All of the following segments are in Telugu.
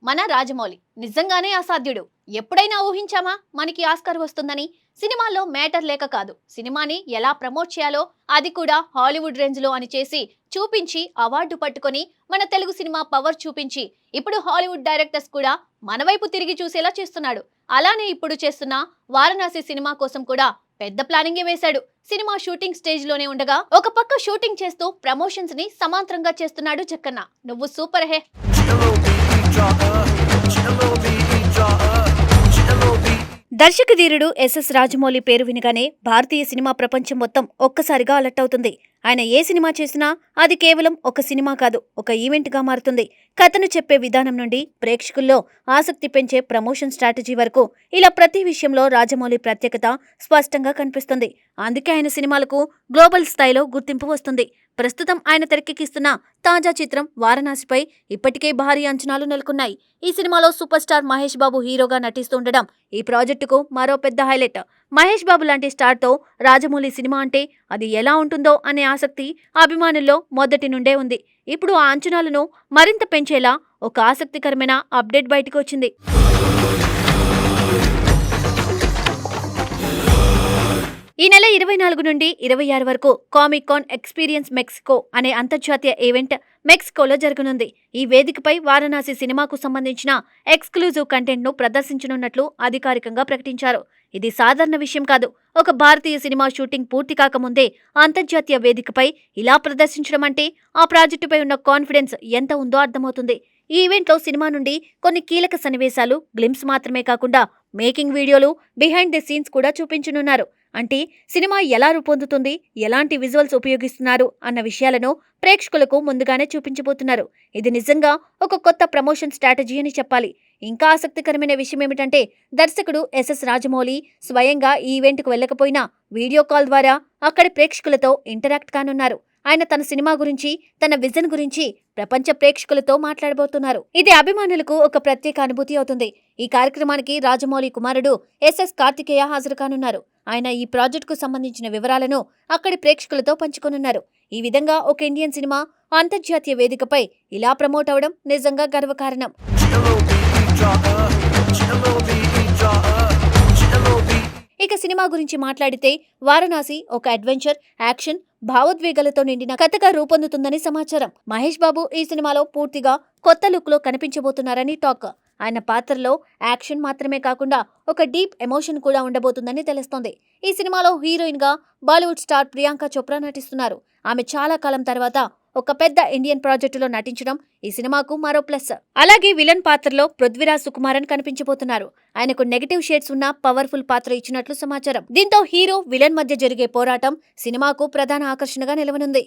మన రాజమౌళి నిజంగానే అసాధ్యుడు. ఎప్పుడైనా ఊహించామా మనకి ఆస్కార్ వస్తుందని? సినిమాల్లో మేటర్ లేక కాదు, సినిమాని ఎలా ప్రమోట్ చేయాలో అది కూడా హాలీవుడ్ రేంజ్ లో అని చేసి చూపించి అవార్డు పట్టుకొని మన తెలుగు సినిమా పవర్ చూపించి ఇప్పుడు హాలీవుడ్ డైరెక్టర్స్ కూడా మన వైపు తిరిగి చూసేలా చేస్తున్నాడు. అలానే ఇప్పుడు చేస్తున్న వారణాసి సినిమా కోసం కూడా పెద్ద ప్లానింగే వేశాడు. సినిమా షూటింగ్ స్టేజ్ లోనే ఉండగా ఒక పక్క షూటింగ్ చేస్తూ ప్రమోషన్స్ ని సమాంతరంగా చేస్తున్నాడు జక్కన్న. నువ్వు సూపర్ హే. దర్శక ధీరుడు ఎస్ఎస్ రాజమౌళి పేరు వినగానే భారతీయ సినిమా ప్రపంచం మొత్తం ఒక్కసారిగా అలర్ట్ అవుతుంది. ఆయన ఏ సినిమా చేసినా అది కేవలం ఒక సినిమా కాదు, ఒక ఈవెంట్ గా మారుతుంది. కథను చెప్పే విధానం నుండి ప్రేక్షకుల్లో ఆసక్తి పెంచే ప్రమోషన్ స్ట్రాటజీ వరకు ఇలా ప్రతి విషయంలో రాజమౌళి ప్రత్యేకత స్పష్టంగా కనిపిస్తుంది. అందుకే ఆయన సినిమాలకు గ్లోబల్ స్థాయిలో గుర్తింపు వస్తుంది. ప్రస్తుతం ఆయన తెరకెక్కిస్తున్న తాజా చిత్రం వారణాసిపై ఇప్పటికే భారీ అంచనాలు నెలకొన్నాయి. ఈ సినిమాలో సూపర్ స్టార్ మహేష్ బాబు హీరోగా నటిస్తుండడం ఈ ప్రాజెక్టుకు మరో పెద్ద హైలైట్. మహేష్ బాబు లాంటి స్టార్తో రాజమౌళి సినిమా అంటే అది ఎలా ఉంటుందో అనే ఆసక్తి అభిమానుల్లో మొదటి నుండే ఉంది. ఇప్పుడు ఆ అంచనాలను మరింత పెంచేలా ఒక ఆసక్తికరమైన అప్డేట్ బయటకు వచ్చింది. ఈ నెల 24 నుండి 26 వరకు కామిక్ కాన్ ఎక్స్పీరియన్స్ మెక్సికో అనే అంతర్జాతీయ ఈవెంట్ మెక్సికోలో జరగనుంది. ఈ వేదికపై వారణాసి సినిమాకు సంబంధించిన ఎక్స్క్లూజివ్ కంటెంట్ ను ప్రదర్శించనున్నట్లు అధికారికంగా ప్రకటించారు. ఇది సాధారణ విషయం కాదు. ఒక భారతీయ సినిమా షూటింగ్ పూర్తి కాకముందే అంతర్జాతీయ వేదికపై ఇలా ప్రదర్శించడం అంటే ఆ ప్రాజెక్టుపై ఉన్న కాన్ఫిడెన్స్ ఎంత ఉందో అర్థమవుతుంది. ఈ ఈవెంట్లో సినిమా నుండి కొన్ని కీలక సన్నివేశాలు, గ్లిమ్స్ మాత్రమే కాకుండా మేకింగ్ వీడియోలు, బిహైండ్ ది సీన్స్ కూడా చూపించనున్నారు. అంటే సినిమా ఎలా రూపొందుతుంది, ఎలాంటి విజువల్స్ ఉపయోగిస్తున్నారు అన్న విషయాలను ప్రేక్షకులకు ముందుగానే చూపించబోతున్నారు. ఇది నిజంగా ఒక కొత్త ప్రమోషన్ స్ట్రాటజీ అని చెప్పాలి. ఇంకా ఆసక్తికరమైన విషయం ఏమిటంటే దర్శకుడు ఎస్ఎస్ రాజమౌళి స్వయంగా ఈ ఈవెంట్కు వెళ్లకపోయినా వీడియో కాల్ ద్వారా అక్కడి ప్రేక్షకులతో ఇంటరాక్ట్ కానున్నారు. ఆయన తన సినిమా గురించి, తన విజన్ గురించి ప్రపంచ ప్రేక్షకులతో మాట్లాడబోతున్నారు. ఇది అభిమానులకు ఒక ప్రత్యేక అనుభూతి అవుతుంది. ఈ కార్యక్రమానికి రాజమౌళి కుమారుడు ఎస్ఎస్ కార్తికేయ హాజరు కానున్నారు. ఆయన ఈ ప్రాజెక్టుకు సంబంధించిన వివరాలను అక్కడి ప్రేక్షకులతో పంచుకోనున్నారు. ఈ విధంగా ఒక ఇండియన్ సినిమా అంతర్జాతీయ వేదికపై ఇలా ప్రమోట్ అవడం నిజంగా గర్వకారణం. ఇక సినిమా గురించి మాట్లాడితే వారణాసి ఒక అడ్వెంచర్, యాక్షన్, భావోద్వేగాలతో నిండిన కథగా రూపొందుతుందని సమాచారం. మహేష్ బాబు ఈ సినిమాలో పూర్తిగా కొత్త లుక్ లో కనిపించబోతున్నారని టాక్. ఆయన పాత్రలో యాక్షన్ మాత్రమే కాకుండా ఒక డీప్ ఎమోషన్ కూడా ఉండబోతుందని తెలుస్తోంది. ఈ సినిమాలో హీరోయిన్ గా బాలీవుడ్ స్టార్ ప్రియాంక చోప్రా నటిస్తున్నారు. ఆమె చాలా కాలం తర్వాత ఒక పెద్ద ఇండియన్ ప్రాజెక్టులో నటించడం ఈ సినిమాకు మరో ప్లస్. అలాగే విలన్ పాత్రలో పృథ్వీరాజ్ సుకుమారన్ కనిపించబోతున్నారు. ఆయనకు నెగటివ్ షేడ్స్ ఉన్న పవర్ఫుల్ పాత్ర ఇచ్చినట్లు సమాచారం. దీంతో హీరో, విలన్ మధ్య జరిగే పోరాటం సినిమాకు ప్రధాన ఆకర్షణగా నిలవనుంది.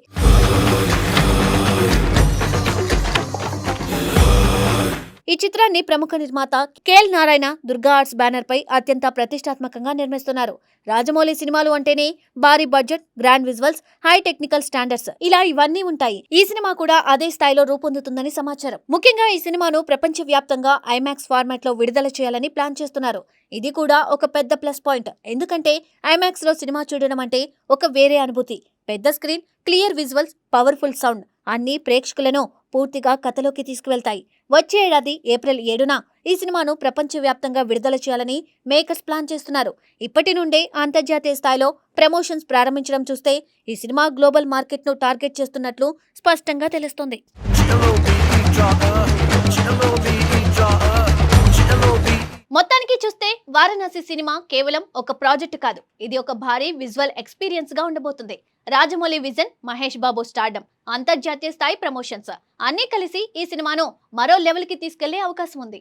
ఈ చిత్రాన్ని ప్రముఖ నిర్మాత KL Narayana Durga arts banner పై అత్యంత ప్రతిష్టాత్మకంగా నిర్మిస్తున్నారు. రాజమౌళి సినిమాలు అంటేనే భారీ budget, grand visuals, high technical standards, ఇలా ఇవన్నీ ఉంటాయి. ఈ సినిమా కూడా అదే స్థాయిలో రూపొందుతుందని సమాచారం. ముఖ్యంగా ఈ సినిమాను ప్రపంచ వ్యాప్తంగా ఐమాక్స్ ఫార్మాట్ లో విడుదల చేయాలని ప్లాన్ చేస్తున్నారు. ఇది కూడా ఒక పెద్ద ప్లస్ పాయింట్. ఎందుకంటే ఐమాక్స్ లో సినిమా చూడడం అంటే ఒక వేరే అనుభూతి. పెద్ద screen, clear visuals, powerful sound అన్ని ప్రేక్షకులను పూర్తిగా కథలోకి తీసుకువెళ్తాయి. వచ్చే ఏడాది ఏప్రిల్ 7న ఈ సినిమాను ప్రపంచవ్యాప్తంగా విడుదల చేయాలని మేకర్స్ ప్లాన్ చేస్తున్నారు. ఇప్పటి నుండే అంతర్జాతీయ స్థాయిలో ప్రమోషన్స్ ప్రారంభించడం చూస్తే ఈ సినిమా గ్లోబల్ మార్కెట్ను టార్గెట్ చేస్తున్నట్లు స్పష్టంగా తెలుస్తోంది. మొత్తానికి చూస్తే వారణాసి సినిమా కేవలం ఒక ప్రాజెక్టు కాదు, ఇది ఒక భారీ విజువల్ ఎక్స్పీరియన్స్ గా ఉండబోతుంది. రాజమౌళి విజన్, మహేష్ బాబు స్టార్డమ్, అంతర్జాతీయ స్థాయి ప్రమోషన్స్ అన్నీ కలిసి ఈ సినిమాను మరో లెవెల్ కి తీసుకెళ్లే అవకాశం ఉంది.